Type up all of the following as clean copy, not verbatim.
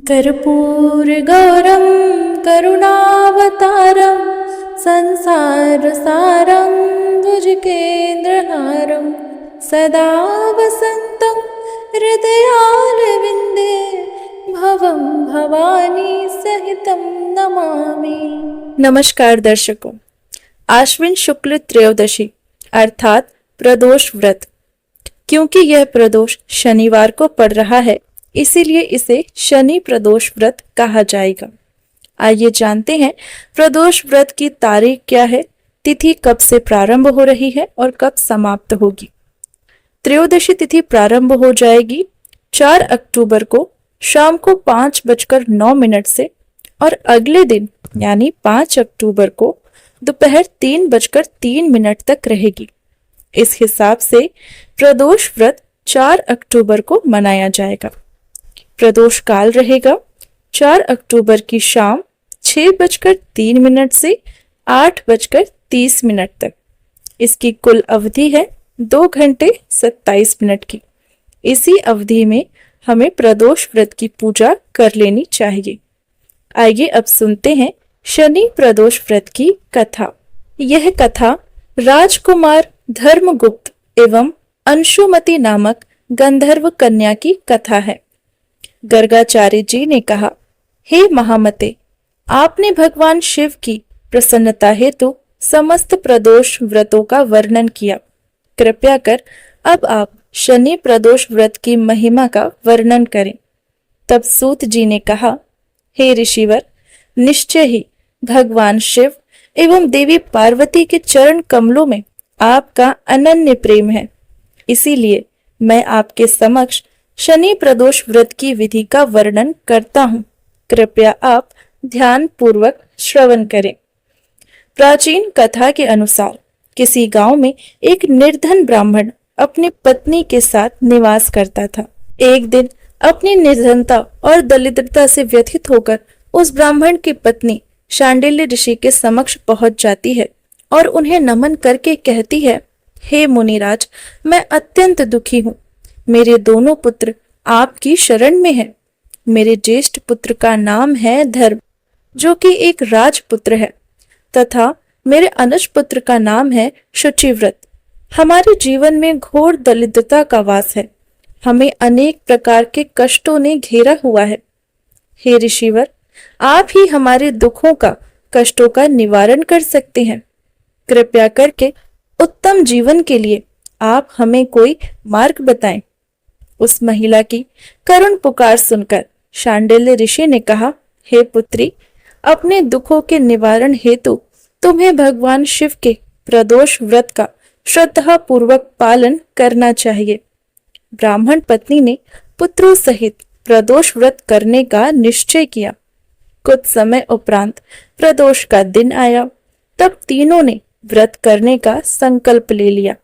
कर्पूरगौरं करुणावतारं संसारसारं भुजगेन्द्रहारं सदा वसन्तं हृदयारविन्दे भवं भवानी सहितं नमामि। नमस्कार दर्शकों, आश्विन शुक्ल त्रयोदशी अर्थात प्रदोष व्रत। क्योंकि यह प्रदोष शनिवार को पड़ रहा है, इसीलिए इसे शनि प्रदोष व्रत कहा जाएगा। आइए जानते हैं प्रदोष व्रत की तारीख क्या है, तिथि कब से प्रारंभ हो रही है और कब समाप्त होगी। त्रयोदशी तिथि प्रारंभ हो जाएगी 4 अक्टूबर को शाम को 5:09 से और अगले दिन यानी 5 अक्टूबर को दोपहर 3:03 तक रहेगी। इस हिसाब से प्रदोष व्रत 4 अक्टूबर को मनाया जाएगा। प्रदोष काल रहेगा 4 अक्टूबर की शाम 6:03 से 8:30 तक। इसकी कुल अवधि है 2 घंटे 27 मिनट की। इसी अवधि में हमें प्रदोष व्रत की पूजा कर लेनी चाहिए। आइए अब सुनते हैं शनि प्रदोष व्रत की कथा। यह कथा राजकुमार धर्मगुप्त एवं अंशुमति नामक गंधर्व कन्या की कथा है। गर्गाचार्य जी ने कहा, हे महामते, आपने भगवान शिव की प्रसन्नता हेतु समस्त प्रदोष व्रतों का वर्णन किया। कृपया कर अब आप शनि प्रदोष व्रत की महिमा का वर्णन करें। तब सूत जी ने कहा, हे ऋषिवर, निश्चय ही भगवान शिव एवं देवी पार्वती के चरण कमलों में आपका अनन्य प्रेम है। इसीलिए मैं आपके समक्ष शनि प्रदोष व्रत की विधि का वर्णन करता हूँ। कृपया आप ध्यान पूर्वक श्रवण करें। प्राचीन कथा के अनुसार किसी गांव में एक निर्धन ब्राह्मण अपनी पत्नी के साथ निवास करता था। एक दिन अपनी निर्धनता और दरिद्रता से व्यथित होकर उस ब्राह्मण की पत्नी शांडिल्य ऋषि के समक्ष पहुंच जाती है और उन्हें नमन करके कहती है, हे मुनिराज, मैं अत्यंत दुखी हूँ। मेरे दोनों पुत्र आपकी शरण में हैं। मेरे ज्येष्ठ पुत्र का नाम है धर्म, जो कि एक राजपुत्र है, तथा मेरे अनुज पुत्र का नाम है शुचिव्रत। हमारे जीवन में घोर दरिद्रता का वास है। हमें अनेक प्रकार के कष्टों ने घेरा हुआ है। हे ऋषिवर, आप ही हमारे दुखों का, कष्टों का निवारण कर सकते हैं। कृपया करके उत्तम जीवन के लिए आप हमें कोई मार्ग बताएं। उस महिला की करुण पुकार सुनकर शांडिल्य ऋषि ने कहा, हे पुत्री, अपने दुखों के निवारण हेतु तुम्हें भगवान शिव के प्रदोष व्रत का श्रद्धा पूर्वक पालन करना चाहिए। ब्राह्मण पत्नी ने पुत्रों सहित प्रदोष व्रत करने का निश्चय किया। कुछ समय उपरांत प्रदोष का दिन आया। तब तीनों ने व्रत करने का संकल्प ले लिया।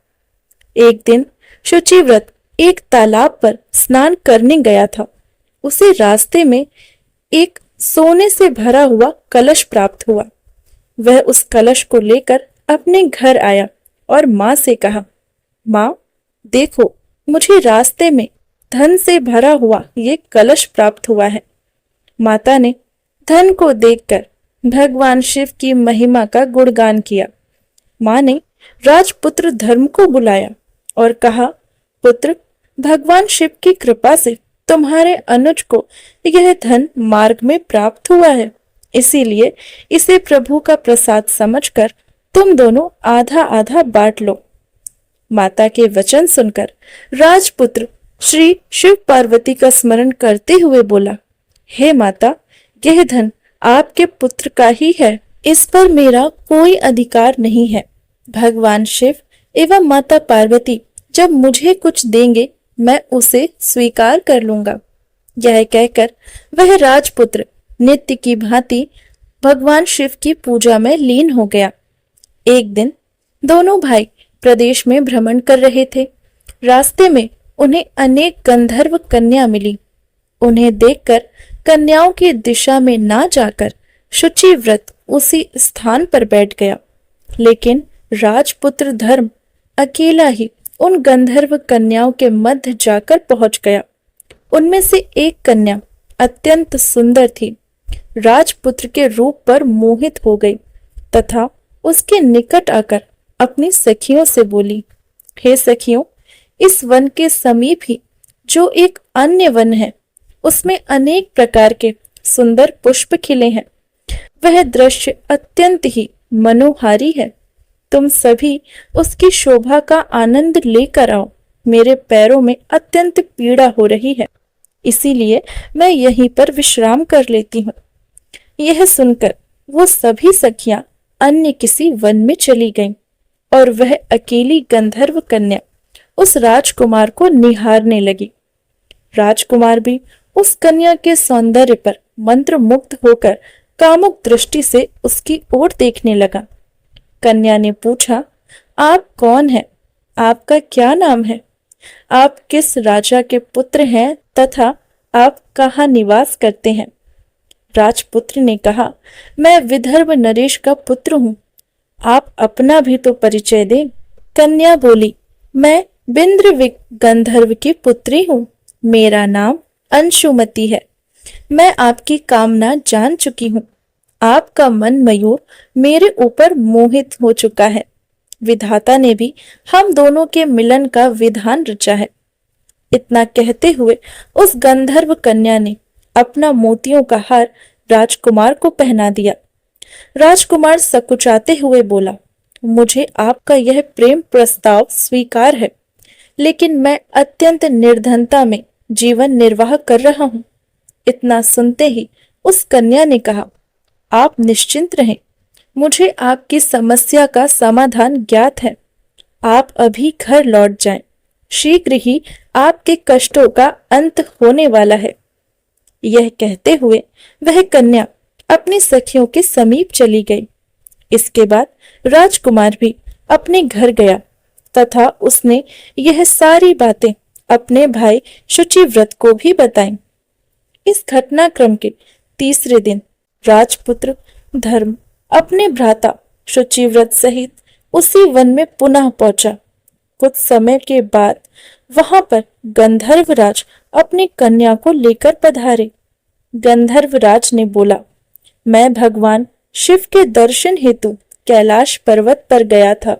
एक दिन शुचिव्रत एक तालाब पर स्नान करने गया था। उसे रास्ते में एक सोने से भरा हुआ कलश प्राप्त हुआ। वह उस कलश को लेकर अपने घर आया और माँ से कहा, माँ, देखो, मुझे रास्ते में धन से भरा हुआ ये कलश प्राप्त हुआ है। माता ने धन को देखकर भगवान शिव की महिमा का गुणगान किया। माँ ने राजपुत्र धर्म को बुलाया और कहा, पुत्र, भगवान शिव की कृपा से तुम्हारे अनुज को यह धन मार्ग में प्राप्त हुआ है। इसीलिए इसे प्रभु का प्रसाद समझकर तुम दोनों आधा आधा बांट लो। माता के वचन सुनकर राजपुत्र श्री शिव पार्वती का स्मरण करते हुए बोला, हे माता, यह धन आपके पुत्र का ही है। इस पर मेरा कोई अधिकार नहीं है। भगवान शिव एवं माता पार्वती जब मुझे कुछ देंगे, मैं उसे स्वीकार कर लूंगा। यह कहकर वह राजपुत्र नित्य की भांति भगवान शिव की पूजा में लीन हो गया। एक दिन दोनों भाई प्रदेश में भ्रमण कर रहे थे। रास्ते में उन्हें अनेक गंधर्व कन्या मिली। उन्हें देखकर कन्याओं की दिशा में ना जाकर शुचिव्रत उसी स्थान पर बैठ गया। लेकिन राजपुत्र धर्म अकेला ही उन गंधर्व कन्याओं के मध्य जाकर पहुंच गया। उनमें से एक कन्या अत्यंत सुंदर थी, राजपुत्र के रूप पर मोहित हो गई तथा उसके निकट आकर अपनी सखियों से बोली, हे सखियों, इस वन के समीप ही जो एक अन्य वन है, उसमें अनेक प्रकार के सुंदर पुष्प खिले हैं। वह दृश्य अत्यंत ही मनोहारी है। तुम सभी उसकी शोभा का आनंद लेकर आओ। मेरे पैरों में अत्यंत पीड़ा हो रही है, इसीलिए मैं यहीं पर विश्राम कर लेती हूँ। यह सुनकर वो सभी सखियां अन्य किसी वन में चली गईं और वह अकेली गंधर्व कन्या उस राजकुमार को निहारने लगी। राजकुमार भी उस कन्या के सौंदर्य पर मंत्रमुग्ध होकर कामुक दृष्टि से उसकी ओर देखने लगा। कन्या ने पूछा, आप कौन हैं? आपका क्या नाम है? आप किस राजा के पुत्र हैं तथा आप कहाँ निवास करते हैं? राजपुत्र ने कहा, मैं विदर्भ नरेश का पुत्र हूँ। आप अपना भी तो परिचय दें। कन्या बोली, मैं बिंद्रविक गंधर्व की पुत्री हूँ। मेरा नाम अंशुमति है। मैं आपकी कामना जान चुकी हूँ। आपका मन मयूर मेरे ऊपर मोहित हो चुका है। विधाता ने भी हम दोनों के मिलन का विधान रचा है। इतना कहते हुए उस गंधर्व कन्या ने अपना मोतियों का हार राजकुमार को पहना दिया। राजकुमार सकुचाते हुए बोला, मुझे आपका यह प्रेम प्रस्ताव स्वीकार है, लेकिन मैं अत्यंत निर्धनता में जीवन निर्वाह कर रहा हूँ। इतना सुनते ही उस कन्या ने कहा, आप निश्चिंत रहें, मुझे आपकी समस्या का समाधान ज्ञात है। आप अभी घर लौट जाएं। शीघ्र ही आपके कष्टों का अंत होने वाला है। यह कहते हुए वह कन्या अपनी सखियों के समीप चली गई। इसके बाद राजकुमार भी अपने घर गया तथा उसने यह सारी बातें अपने भाई शुचिव्रत को भी बताई। इस घटनाक्रम के तीसरे दिन राजपुत्र धर्म अपने भ्राता शुचिव्रत सहित उसी वन में पुनः पहुंचा। कुछ समय के बाद वहां पर गंधर्वराज अपनी कन्या को लेकर पधारे। गंधर्वराज ने बोला, मैं भगवान शिव के दर्शन हेतु कैलाश पर्वत पर गया था।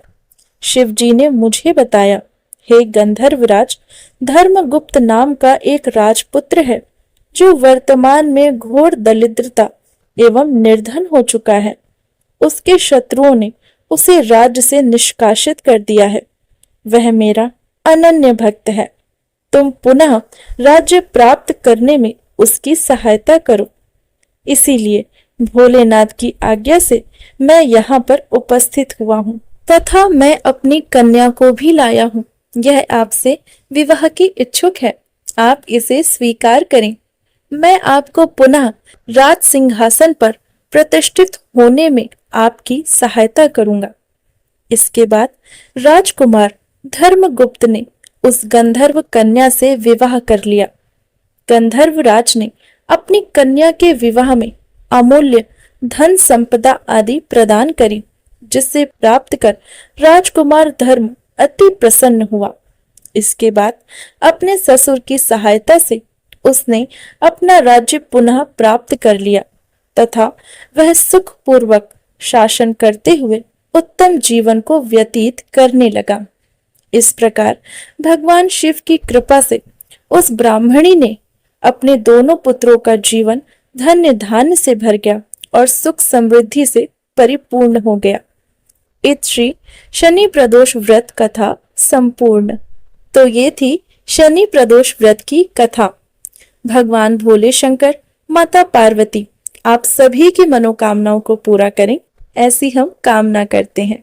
शिव जी ने मुझे बताया, हे गंधर्वराज, धर्मगुप्त नाम का एक राजपुत्र है जो वर्तमान में घोर दरिद्रता एवं निर्धन हो चुका है। उसके शत्रुओं ने उसे राज्य से निष्कासित कर दिया है। वह मेरा अनन्य भक्त है। तुम पुनः राज्य प्राप्त करने में उसकी सहायता करो। इसीलिए भोलेनाथ की आज्ञा से मैं यहाँ पर उपस्थित हुआ हूँ तथा मैं अपनी कन्या को भी लाया हूँ। यह आपसे विवाह की इच्छुक है। आप इसे स्वीकार करें। मैं आपको पुनः राज सिंहासन पर प्रतिष्ठित होने में आपकी सहायता करूंगा। इसके बाद राजकुमार धर्मगुप्त ने उस गंधर्व कन्या से विवाह कर लिया। गंधर्वराज ने अपनी कन्या के विवाह में अमूल्य धन संपदा आदि प्रदान करी, जिसे प्राप्त कर राजकुमार धर्म अति प्रसन्न हुआ। इसके बाद अपने ससुर की सहायता से उसने अपना राज्य पुनः प्राप्त कर लिया तथा वह सुखपूर्वक शासन करते हुए उत्तम जीवन को व्यतीत करने लगा। इस प्रकार भगवान शिव की कृपा से उस ब्राह्मणी ने अपने दोनों पुत्रों का जीवन धन्य धान्य से भर गया और सुख समृद्धि से परिपूर्ण हो गया। इत श्री शनि प्रदोष व्रत कथा संपूर्ण। तो ये थी शनि प्रदोष व्रत की कथा। भगवान भोले शंकर, माता पार्वती आप सभी की मनोकामनाओं को पूरा करें, ऐसी हम कामना करते हैं।